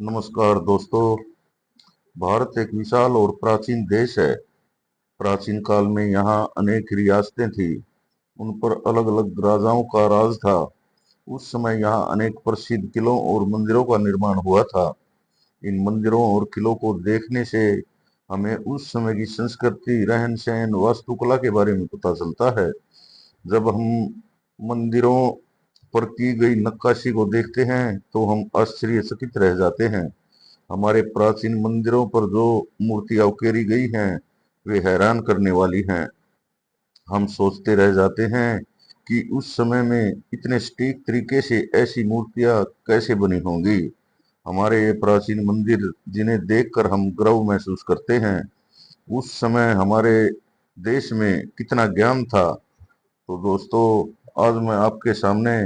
नमस्कार दोस्तों। भारत एक विशाल और प्राचीन देश है। प्राचीन काल में यहाँ अनेक रियासतें थी। उन पर अलग अलग राजाओं का राज था। उस समय यहाँ अनेक प्रसिद्ध किलों और मंदिरों का निर्माण हुआ था। इन मंदिरों और किलों को देखने से हमें उस समय की संस्कृति, रहन सहन, वास्तुकला के बारे में पता चलता है। जब हम मंदिरों पर की गई नक्काशी को देखते हैं तो हम आश्चर्यचकित रह जाते हैं। हमारे प्राचीन मंदिरों पर जो मूर्तियां उकेरी गई हैं वे हैरान करने वाली हैं। हम सोचते रह जाते हैं कि उस समय में इतने सटीक तरीके से ऐसी मूर्तियां कैसे बनी होंगी। हमारे ये प्राचीन मंदिर जिन्हें देखकर हम गर्व महसूस करते हैं, उस समय हमारे देश में कितना ज्ञान था। तो दोस्तों, आज मैं आपके सामने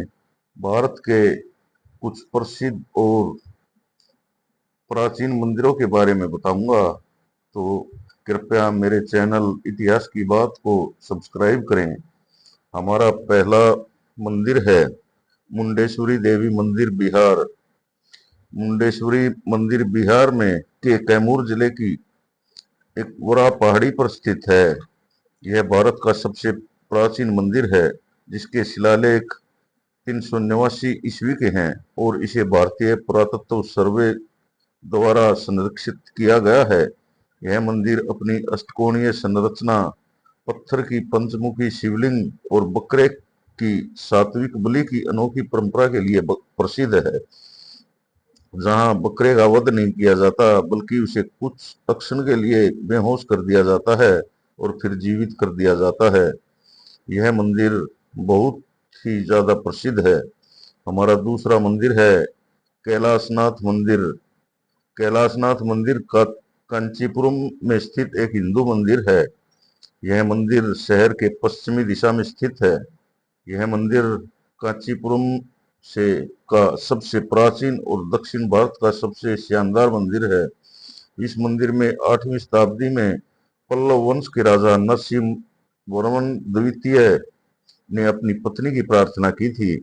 भारत के कुछ प्रसिद्ध और प्राचीन मंदिरों के बारे में बताऊंगा। तो कृपया मेरे चैनल इतिहास की बात को सब्सक्राइब करें। हमारा पहला मंदिर है मुंडेश्वरी देवी मंदिर, बिहार। मुंडेश्वरी मंदिर बिहार में के कैमूर जिले की एक बड़ा पहाड़ी पर स्थित है। यह भारत का सबसे प्राचीन मंदिर है, जिसके शिलालेख 389 ईस्वी के हैं और इसे भारतीय पुरातत्व सर्वे द्वारा संरक्षित किया गया है। यह मंदिर अपनी अष्टकोणीय संरचना, पत्थर की पंचमुखी शिवलिंग और बकरे की सात्विक बलि की अनोखी परंपरा के लिए प्रसिद्ध है। जहां बकरे का वध नहीं किया जाता बल्कि उसे कुछ क्षण के लिए बेहोश कर दिया जाता है और फिर जीवित कर दिया जाता है। यह मंदिर बहुत ही ज्यादा प्रसिद्ध है। हमारा दूसरा मंदिर है कैलाशनाथ मंदिर। कैलाशनाथ मंदिर का कांचीपुरम में स्थित एक हिंदू मंदिर है। यह मंदिर शहर के पश्चिमी दिशा में स्थित है। यह मंदिर कांचीपुरम से का सबसे प्राचीन और दक्षिण भारत का सबसे शानदार मंदिर है। इस मंदिर में 8वीं शताब्दी में पल्लव वंश के राजा नरसिंह वर्मन द्वितीय ने अपनी पत्नी की प्रार्थना की थी।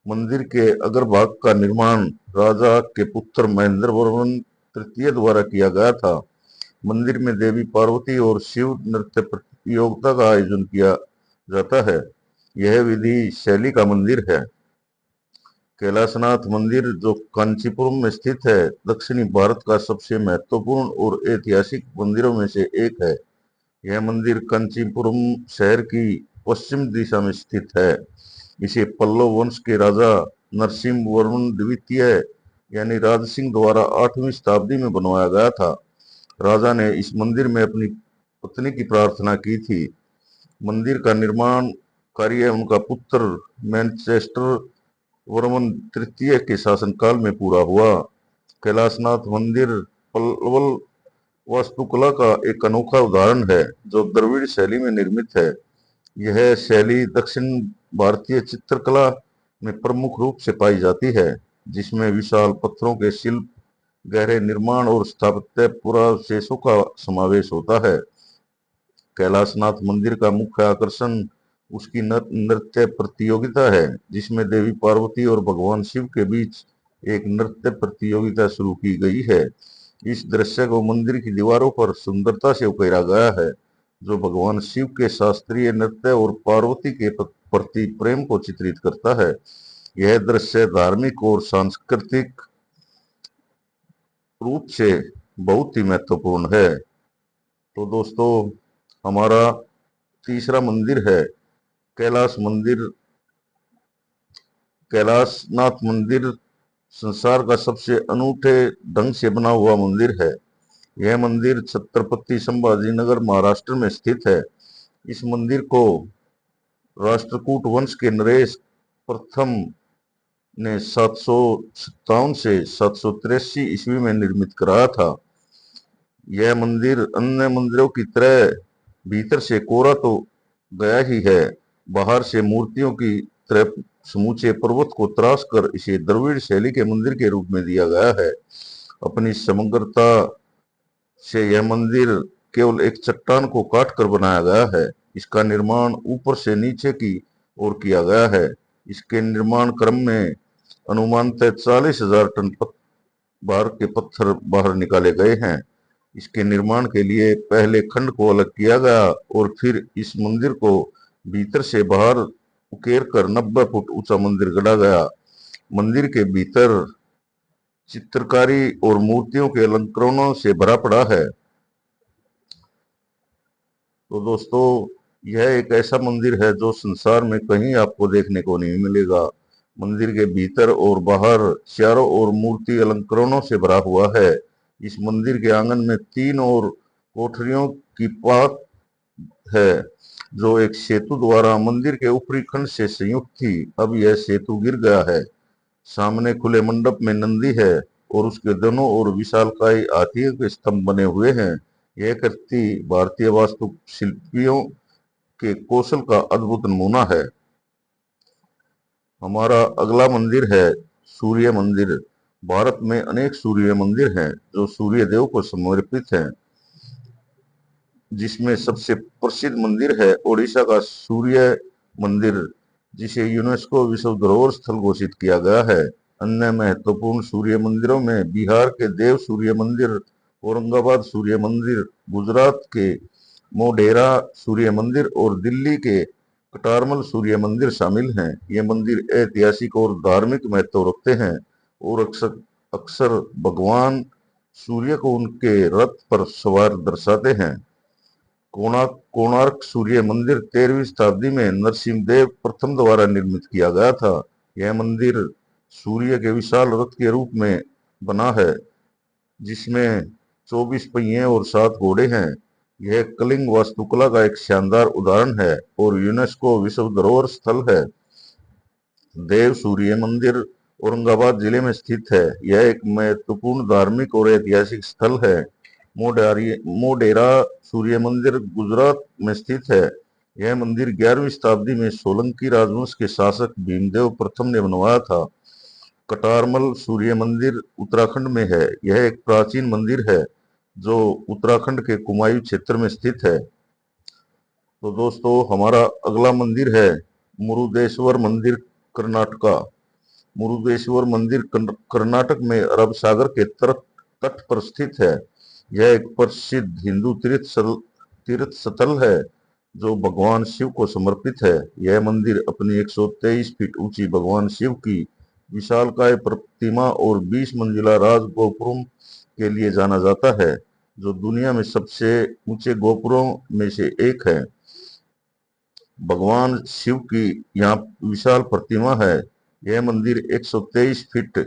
मंदिर के अग्रभाग का निर्माण राजा के पुत्र महेंद्र वर्मन तृतीय द्वारा किया गया था। मंदिर में देवी पार्वती और शिव नृत्य प्रतियोगिता का आयोजन किया जाता है। यह विधि शैली का मंदिर है। कैलाशनाथ मंदिर, जो कांचीपुरम में स्थित है, दक्षिणी भारत का सबसे महत्वपूर्ण और ऐतिहासिक मंदिरों में से एक है। यह मंदिर कांचीपुरम शहर की पश्चिम दिशा में स्थित है। इसे पल्लव वंश के राजा नरसिंह वर्मन द्वितीय यानी राज सिंह द्वारा 8वीं शताब्दी में बनवाया गया था। राजा ने इस मंदिर में अपनी पत्नी की प्रार्थना की थी। मंदिर का निर्माण कार्य उनका पुत्र मैनचेस्टर वर्मन तृतीय के शासनकाल में पूरा हुआ। कैलाशनाथ मंदिर पल्लव वास्तुकला का एक अनोखा उदाहरण है, जो द्रविड़ शैली में निर्मित है। यह शैली दक्षिण भारतीय चित्रकला में प्रमुख रूप से पाई जाती है, जिसमें विशाल पत्थरों के शिल्प, गहरे निर्माण और स्थापत्य पुरावशेषों का समावेश होता है। कैलाशनाथ मंदिर का मुख्य आकर्षण उसकी नृत्य प्रतियोगिता है, जिसमें देवी पार्वती और भगवान शिव के बीच एक नृत्य प्रतियोगिता शुरू की गई है। इस दृश्य को मंदिर की दीवारों पर सुंदरता से उकेरा गया है, जो भगवान शिव के शास्त्रीय नृत्य और पार्वती के प्रति प्रेम को चित्रित करता है। यह दृश्य धार्मिक और सांस्कृतिक रूप से बहुत ही महत्वपूर्ण है। तो दोस्तों, हमारा तीसरा मंदिर है कैलाश मंदिर। कैलाशनाथ मंदिर संसार का सबसे अनूठे ढंग से बना हुआ मंदिर है। यह मंदिर छत्रपति संभाजी नगर, महाराष्ट्र में स्थित है। इस मंदिर को राष्ट्रकूट वंश के नरेश प्रथम ने 757 से 783 ईस्वी में निर्मित कराया था। यह मंदिर अन्य मंदिरों की तरह भीतर से कोरा तो गया ही है, बाहर से मूर्तियों की तरह समूचे पर्वत को तराश कर इसे द्रविड़ शैली के मंदिर के रूप में दिया गया है। अपनी समग्रता से यह मंदिर केवल एक चट्टान को काट कर बनाया गया है। इसका निर्माण ऊपर से नीचे की ओर किया गया है। इसके निर्माण क्रम में अनुमानतः 40,000 टन बाहर के पत्थर बाहर निकाले गए हैं। इसके निर्माण के लिए पहले खंड को अलग किया गया और फिर इस मंदिर को भीतर से बाहर उकेर कर 90 फुट ऊंचा मंदिर गढ़ा गया। मंदिर के भीतर चित्रकारी और मूर्तियों के अलंकरणों से भरा पड़ा है। तो दोस्तों, यह एक ऐसा मंदिर है जो संसार में कहीं आपको देखने को नहीं मिलेगा। मंदिर के भीतर और बाहर चारों ओर मूर्ति अलंकरणों से भरा हुआ है। इस मंदिर के आंगन में 3 और कोठरियों की पात है जो एक सेतु द्वारा मंदिर के ऊपरी खंड से संयुक्त थी। अब यह सेतु गिर गया है। सामने खुले मंडप में नंदी है और उसके दोनों ओर विशालकाय हाथियों के स्तंभ बने हुए हैं। यह कृति भारतीय वास्तुशिल्पियों के कौशल का अद्भुत नमूना है। हमारा अगला मंदिर है सूर्य मंदिर। भारत में अनेक सूर्य मंदिर हैं जो सूर्य देव को समर्पित हैं, जिसमें सबसे प्रसिद्ध मंदिर है ओडिशा का सूर्य मंदिर, जिसे यूनेस्को विश्व धरोहर स्थल घोषित किया गया है। अन्य महत्वपूर्ण सूर्य मंदिरों में बिहार के देव सूर्य मंदिर, औरंगाबाद सूर्य मंदिर, गुजरात के मोढेरा सूर्य मंदिर और दिल्ली के कटारमल सूर्य मंदिर शामिल हैं। ये मंदिर ऐतिहासिक और धार्मिक महत्व रखते हैं और अक्सर अक्सर भगवान सूर्य को उनके रथ पर सवार दर्शाते हैं। कोणार्क सूर्य मंदिर 13वीं शताब्दी में नरसिंहदेव प्रथम द्वारा निर्मित किया गया था। यह मंदिर सूर्य के विशाल रथ के रूप में बना है, जिसमें 24 पहिए और 7 घोड़े हैं। यह कलिंग वास्तुकला का एक शानदार उदाहरण है और यूनेस्को विश्व धरोहर स्थल है। देव सूर्य मंदिर औरंगाबाद जिले में स्थित है। यह एक महत्वपूर्ण धार्मिक और ऐतिहासिक स्थल है। मोढेरा सूर्य मंदिर गुजरात में स्थित है। यह मंदिर 11वीं शताब्दी में सोलंकी राजवंश के शासक भीमदेव प्रथम ने बनवाया था। कटारमल सूर्य मंदिर उत्तराखंड में है। यह एक प्राचीन मंदिर है जो उत्तराखंड के कुमायूं क्षेत्र में स्थित है। तो दोस्तों, हमारा अगला मंदिर है मुरुदेश्वर मंदिर, कर्नाटका। मुरुदेश्वर मंदिर कर्नाटक में अरब सागर के तट पर स्थित है। यह एक प्रसिद्ध हिंदू तीर्थ स्थल है जो भगवान शिव को समर्पित है। यह मंदिर अपनी 123 फीट ऊंची भगवान शिव की विशालकाय प्रतिमा और 20 मंजिला राज गोपुरम के लिए जाना जाता है, जो दुनिया में सबसे ऊंचे गोपुरों में से एक है। भगवान शिव की यहाँ विशाल प्रतिमा है। यह मंदिर 123 फीट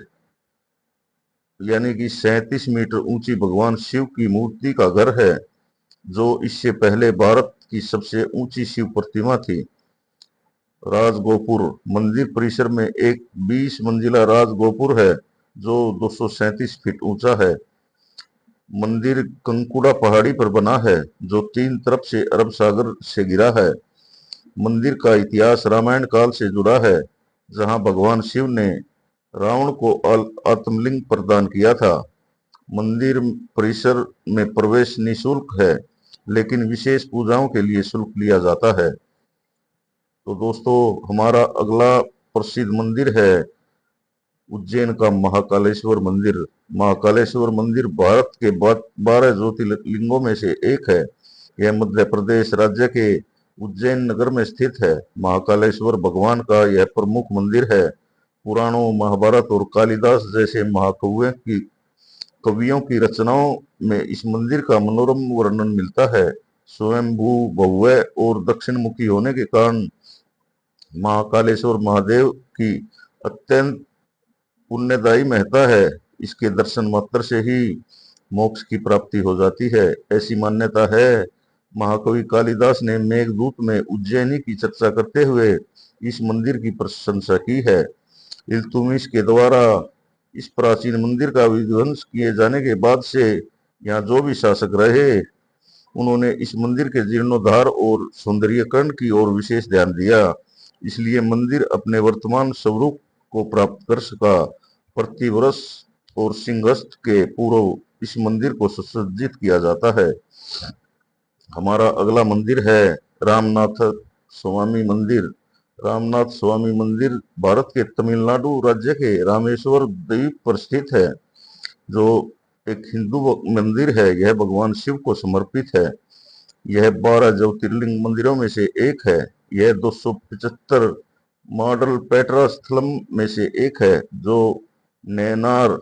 यानी कि 37 मीटर ऊंची भगवान शिव की मूर्ति का घर है, जो इससे पहले भारत की सबसे ऊंची शिव प्रतिमा थी। राजगोपुर मंदिर परिसर में एक 20 मंजिला राजगोपुर है जो 237 फीट ऊंचा है। मंदिर कंकुड़ा पहाड़ी पर बना है जो 3 तरफ से अरब सागर से घिरा है। मंदिर का इतिहास रामायण काल से जुड़ा है, जहां भगवान शिव ने रावण को आत्मलिंग प्रदान किया था। मंदिर परिसर में प्रवेश निःशुल्क है, लेकिन विशेष पूजाओं के लिए शुल्क लिया जाता है। तो दोस्तों, हमारा अगला प्रसिद्ध मंदिर है उज्जैन का महाकालेश्वर मंदिर। महाकालेश्वर मंदिर भारत के 12 ज्योतिर्लिंगों में से एक है। यह मध्य प्रदेश राज्य के उज्जैन नगर में स्थित है। महाकालेश्वर भगवान का यह प्रमुख मंदिर है। पुराणों, महाभारत और कालिदास जैसे कवियों की रचनाओं में इस मंदिर का मनोरम वर्णन मिलता है। स्वयंभू, भव्य और दक्षिण मुखी होने के कारण महाकालेश्वर महादेव की अत्यंत पुण्यदायी महत्ता है। इसके दर्शन मात्र से ही मोक्ष की प्राप्ति हो जाती है, ऐसी मान्यता है। महाकवि कालिदास ने मेघदूत में उज्जैनी की चर्चा करते हुए इस मंदिर की प्रशंसा की है। इल्तुतमिश के द्वारा इस प्राचीन मंदिर का विध्वंस किए जाने के बाद से यहाँ जो भी शासक रहे, उन्होंने इस मंदिर के जीर्णोद्धार और सौंदर्यीकरण की ओर विशेष ध्यान दिया। इसलिए मंदिर अपने वर्तमान स्वरूप को प्राप्त कर सका। प्रतिवर्ष और सिंहस्थ के पूर्व इस मंदिर को सुसज्जित किया जाता है। हमारा अगला मंदिर है रामनाथ स्वामी मंदिर। रामनाथ स्वामी मंदिर भारत के तमिलनाडु राज्य के रामेश्वर द्वीप पर स्थित है। जो एक हिंदू मंदिर है, यह भगवान शिव को समर्पित है। यह 12 ज्योतिर्लिंग मंदिरों में से एक है। यह 275 मॉडल पेट्रा स्थलम में से एक है, जो नैनार,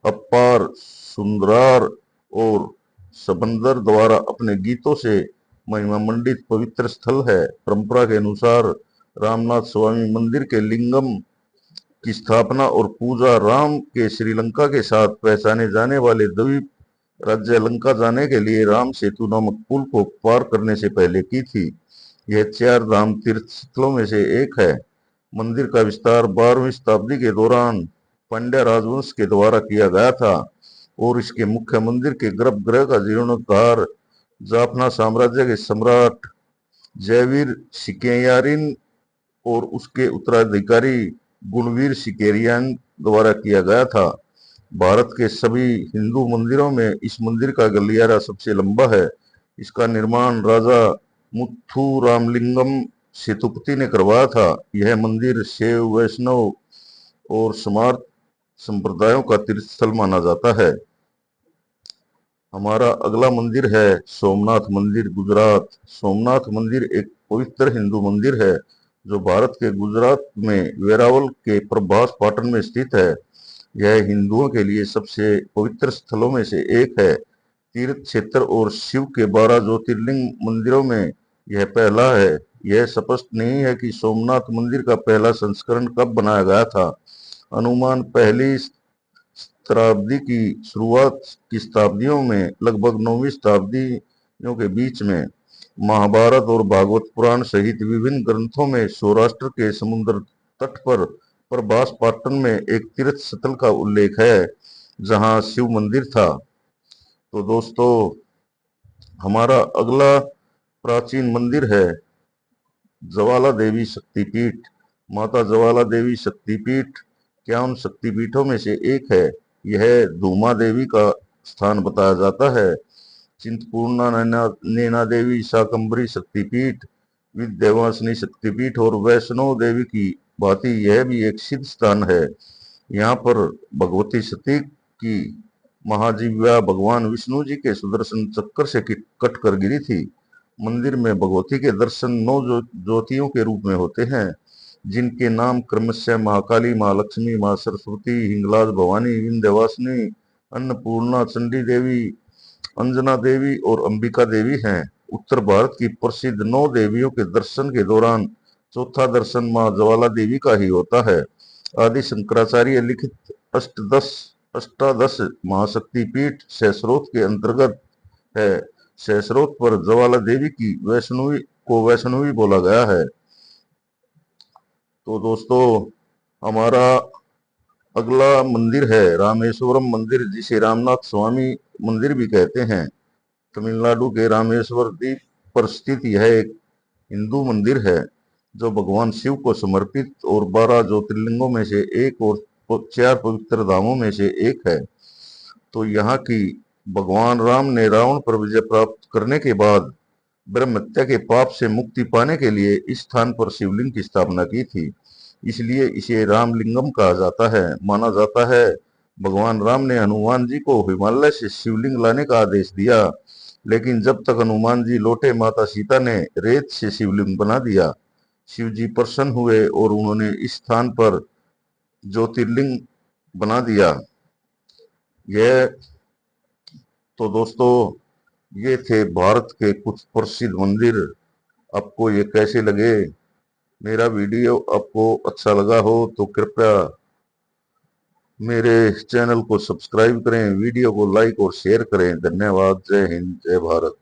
अप्पार, सुंदरार और सबंदर द्वारा अपने गीतों से महिमा मंडित पवित्र स्थल है। परंपरा के अनुसार रामनाथ स्वामी मंदिर के लिंगम की स्थापना और पूजा राम के श्रीलंका के साथ पहचाने जाने वाले द्वीप राज्य लंका जाने के लिए राम सेतु नामक पुल को पार करने से पहले की थी। यह 4 धाम तीर्थ स्थलों में से एक है। मंदिर का विस्तार 12वीं शताब्दी के दौरान पांड्या राजवंश के द्वारा किया गया था और इसके मुख्य मंदिर के गर्भगृह का जीर्णोद्धार जाफना साम्राज्य के सम्राट जयवीर सिकेयारिन और उसके उत्तराधिकारी गुणवीर सिकेरियन द्वारा किया गया था। भारत के सभी हिंदू मंदिरों में इस मंदिर का गलियारा सबसे लंबा है। इसका निर्माण राजा मुथु रामलिंगम सेतुपति ने करवाया था। यह मंदिर शैव, वैष्णव और स्मार्त संप्रदायों का तीर्थ स्थल माना जाता है। हमारा अगला मंदिर है सोमनाथ मंदिर, गुजरात। सोमनाथ मंदिर एक पवित्र हिंदू मंदिर है जो भारत के गुजरात में वेरावल के प्रभास पाटन में स्थित है। यह हिंदुओं के लिए सबसे पवित्र स्थलों में से एक है। तीर्थ क्षेत्र और शिव के 12 ज्योतिर्लिंग मंदिरों में यह पहला है। यह स्पष्ट नहीं है कि सोमनाथ मंदिर का पहला संस्करण कब बनाया गया था। अनुमान पहली शताब्दी की शुरुआत की शताब्दियों में, लगभग 9वीं शताब्दियों के बीच में, महाभारत और भागवत पुराण सहित विभिन्न ग्रंथों में सौराष्ट्र के समुद्र तट पर प्रभास पाटन में एक तीर्थ स्थल का उल्लेख है जहां शिव मंदिर था। तो दोस्तों, हमारा अगला प्राचीन मंदिर है ज्वाला देवी शक्तिपीठ। माता ज्वाला देवी शक्तिपीठ 51 शक्तिपीठों में से एक है। यह धूमा देवी का स्थान बताया जाता है। चिंतपूर्णा नैना देवी शाकंभरी शक्तिपीठ, विंध्यवासिनी शक्तिपीठ और वैष्णो देवी की भांति यह भी एक सिद्ध स्थान है। यहाँ पर भगवती सती की महाजीव्या भगवान विष्णु जी के सुदर्शन चक्र से कट कर गिरी थी। मंदिर में भगवती के दर्शन 9 ज्योतियों के रूप में होते हैं, जिनके नाम क्रमशः महाकाली, महालक्ष्मी, मां सरस्वती, हिंगलाज भवानी, विंध्यवासिनी, अन्नपूर्णा, चंडी देवी, अंजना देवी और अंबिका देवी हैं। उत्तर भारत की प्रसिद्ध 9 देवियों के दर्शन के दौरान चौथा दर्शन मां ज्वाला देवी का ही होता है। आदि शंकराचार्य लिखित अष्टादश महाशक्तिपीठ सहस्रोत के अंतर्गत है। सहस्रोत पर ज्वाला देवी की वैष्णवी बोला गया है। तो दोस्तों, हमारा अगला मंदिर है रामेश्वरम मंदिर, जिसे रामनाथ स्वामी मंदिर भी कहते हैं। तमिलनाडु के रामेश्वर द्वीप पर स्थित यह एक हिंदू मंदिर है जो भगवान शिव को समर्पित और 12 ज्योतिर्लिंगों में से एक और 4 पवित्र धामों में से एक है। तो यहाँ की भगवान राम ने रावण पर विजय प्राप्त करने के बाद ब्रह्म हत्या के पाप से मुक्ति पाने के लिए इस स्थान पर शिवलिंग की स्थापना की थी। इसलिए इसे रामलिंगम कहा जाता है। माना जाता है भगवान राम ने हनुमान जी को हिमालय से शिवलिंग लाने का आदेश दिया, लेकिन जब तक हनुमान जी लौटे माता सीता ने रेत से शिवलिंग बना दिया। शिव जी प्रसन्न हुए और उन्होंने इस स्थान पर ज्योतिर्लिंग बना दिया। यह तो दोस्तों, ये थे भारत के कुछ प्रसिद्ध मंदिर। आपको ये कैसे लगे? मेरा वीडियो आपको अच्छा लगा हो तो कृपया मेरे चैनल को सब्सक्राइब करें, वीडियो को लाइक और शेयर करें। धन्यवाद। जय हिंद, जय भारत।